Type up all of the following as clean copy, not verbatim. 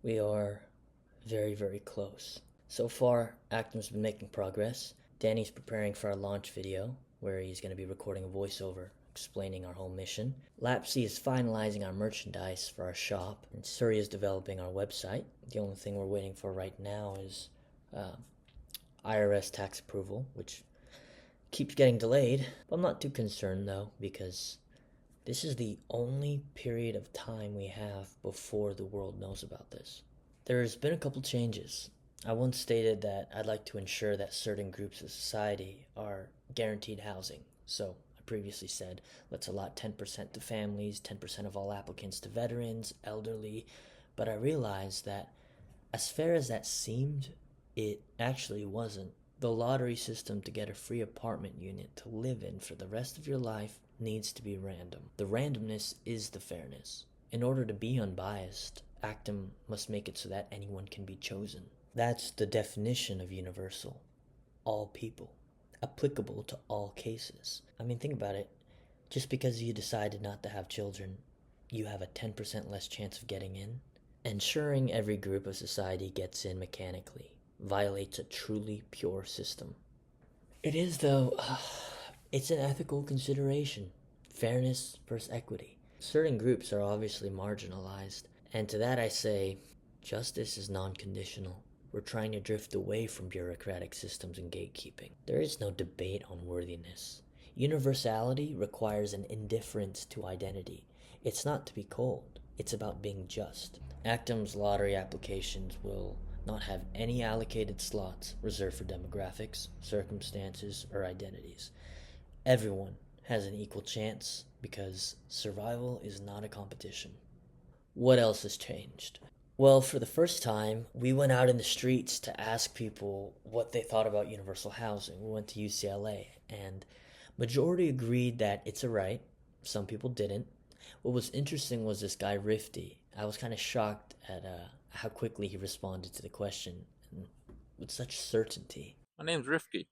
We are very, very close. So far, Actum's been making progress. Danny's preparing for our launch video, where he's going to be recording a voiceover explaining our whole mission. Lapsy is finalizing our merchandise for our shop, and Surrey is developing our website. The only thing we're waiting for right now is IRS tax approval, which keeps getting delayed. I'm not too concerned though, because this is the only period of time we have before the world knows about this. There's been a couple changes. I once stated that I'd like to ensure that certain groups of society are guaranteed housing. So I previously said, let's allot 10% to families, 10% of all applicants to veterans, elderly. But I realized that as fair as that seemed, it actually wasn't. The lottery system to get a free apartment unit to live in for the rest of your life needs to be random. The randomness is the fairness. In order to be unbiased, actum must make it so that anyone can be chosen. That's the definition of universal. All people. Applicable to all cases. I mean, think about it. Just because you decided not to have children, you have a 10% less chance of getting in. Ensuring every group of society gets in mechanically violates a truly pure system. It is, though, it's an ethical consideration. Fairness versus equity. Certain groups are obviously marginalized, and to that I say, justice is non-conditional. We're trying to drift away from bureaucratic systems and gatekeeping. There is no debate on worthiness. Universality requires an indifference to identity. It's not to be cold. It's about being just. Actum's lottery applications will not have any allocated slots reserved for demographics, circumstances, or identities. Everyone has an equal chance because survival is not a competition. What else has changed? Well, for the first time, we went out in the streets to ask people what they thought about universal housing. We went to UCLA, and majority agreed that it's a right. Some people didn't. What was interesting was this guy Rifty. I was kind of shocked at how quickly he responded to the question and with such certainty. My name's Rifki.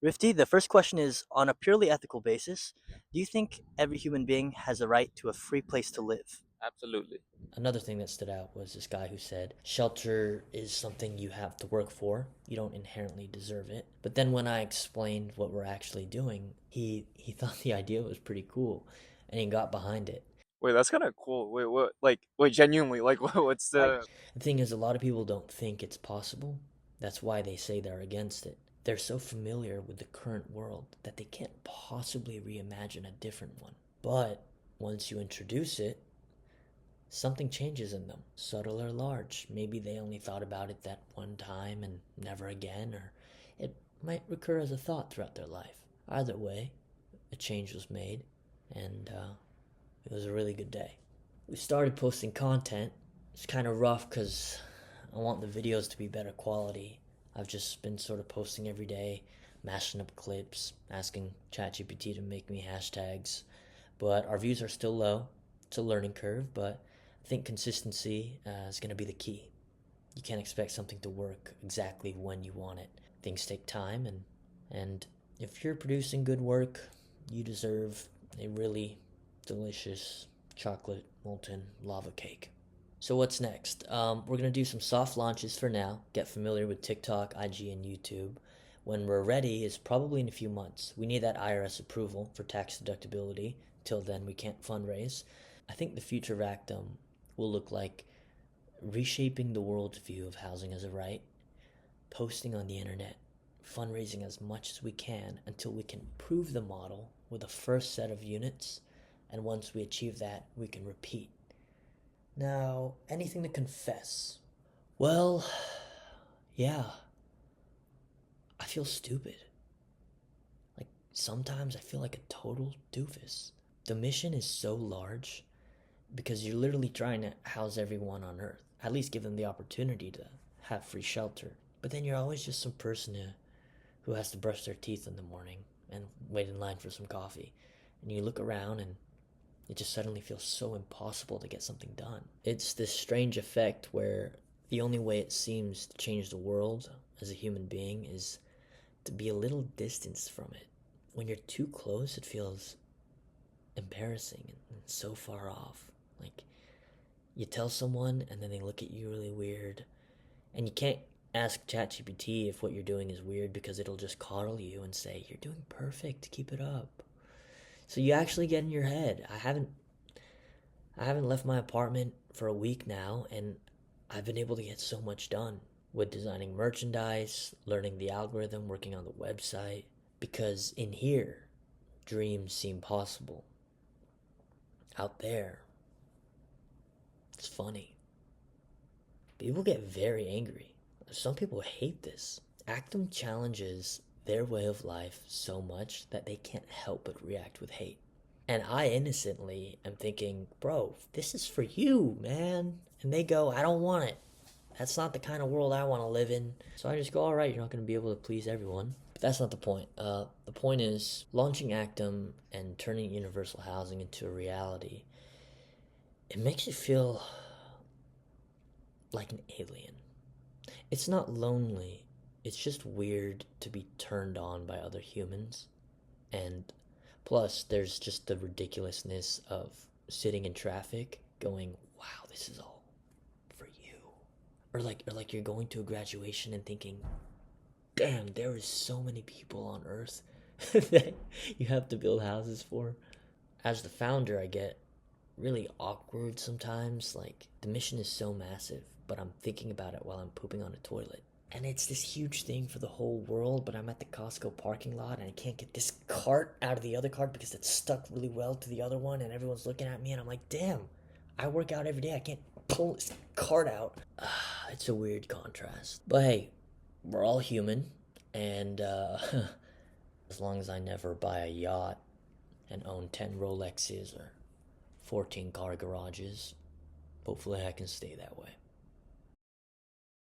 Rifty, the first question is on a purely ethical basis, do you think every human being has a right to a free place to live? Absolutely. Another thing that stood out was this guy who said, shelter is something you have to work for. You don't inherently deserve it. But then when I explained what we're actually doing, he thought the idea was pretty cool and he got behind it. Wait, that's kind of cool. Wait, what? Like, wait, genuinely, like, what's the? The thing is, a lot of people don't think it's possible. That's why they say they're against it. They're so familiar with the current world that they can't possibly reimagine a different one. But once you introduce it, something changes in them, subtle or large. Maybe they only thought about it that one time and never again, or it might recur as a thought throughout their life. Either way, a change was made, and it was a really good day. We started posting content. It's kind of rough because I want the videos to be better quality. I've just been sort of posting every day, mashing up clips, asking ChatGPT to make me hashtags. But our views are still low. It's a learning curve, but I think consistency is going to be the key. You can't expect something to work exactly when you want it. Things take time, and if you're producing good work, you deserve a really delicious chocolate molten lava cake. So what's next? We're gonna do some soft launches for now. Get familiar with TikTok, IG, and YouTube. When we're ready is probably in a few months. We need that IRS approval for tax deductibility. Till then, we can't fundraise. I think the future of Actum will look like reshaping the world's view of housing as a right, posting on the internet, fundraising as much as we can until we can prove the model with a first set of units, and once we achieve that, we can repeat. Now, anything to confess? Well, yeah, I feel stupid. Like, sometimes I feel like a total doofus. The mission is so large because you're literally trying to house everyone on Earth, at least give them the opportunity to have free shelter. But then you're always just some person who has to brush their teeth in the morning and wait in line for some coffee. And you look around and it just suddenly feels so impossible to get something done. It's this strange effect where the only way it seems to change the world as a human being is to be a little distanced from it. When you're too close, it feels embarrassing and so far off. Like, You tell someone and then they look at you really weird. And you can't ask ChatGPT if what you're doing is weird because it'll just coddle you and say, "You're doing perfect, keep it up." So you actually get in your head. I haven't left my apartment for a week now, and I've been able to get so much done with designing merchandise, learning the algorithm, working on the website, because in here, dreams seem possible. Out there, it's funny. People get very angry. Some people hate this. Actum challenges their way of life so much that they can't help but react with hate. And I innocently am thinking, bro, this is for you, man. And they go, I don't want it. That's not the kind of world I want to live in. So I just go, all right, you're not going to be able to please everyone. But that's not the point. The point is launching Actum and turning universal housing into a reality. It makes you feel like an alien. It's not lonely. It's just weird to be turned on by other humans. And plus, there's just the ridiculousness of sitting in traffic going, wow, this is all for you. Or like you're going to a graduation and thinking, damn, there is so many people on Earth that you have to build houses for. As the founder, I get really awkward sometimes. Like, the mission is so massive, but I'm thinking about it while I'm pooping on a toilet. And it's this huge thing for the whole world, but I'm at the Costco parking lot and I can't get this cart out of the other cart because it's stuck really well to the other one and everyone's looking at me and I'm like, damn, I work out every day. I can't pull this cart out. It's a weird contrast. But hey, we're all human, and as long as I never buy a yacht and own 10 Rolexes or 14 car garages, hopefully I can stay that way.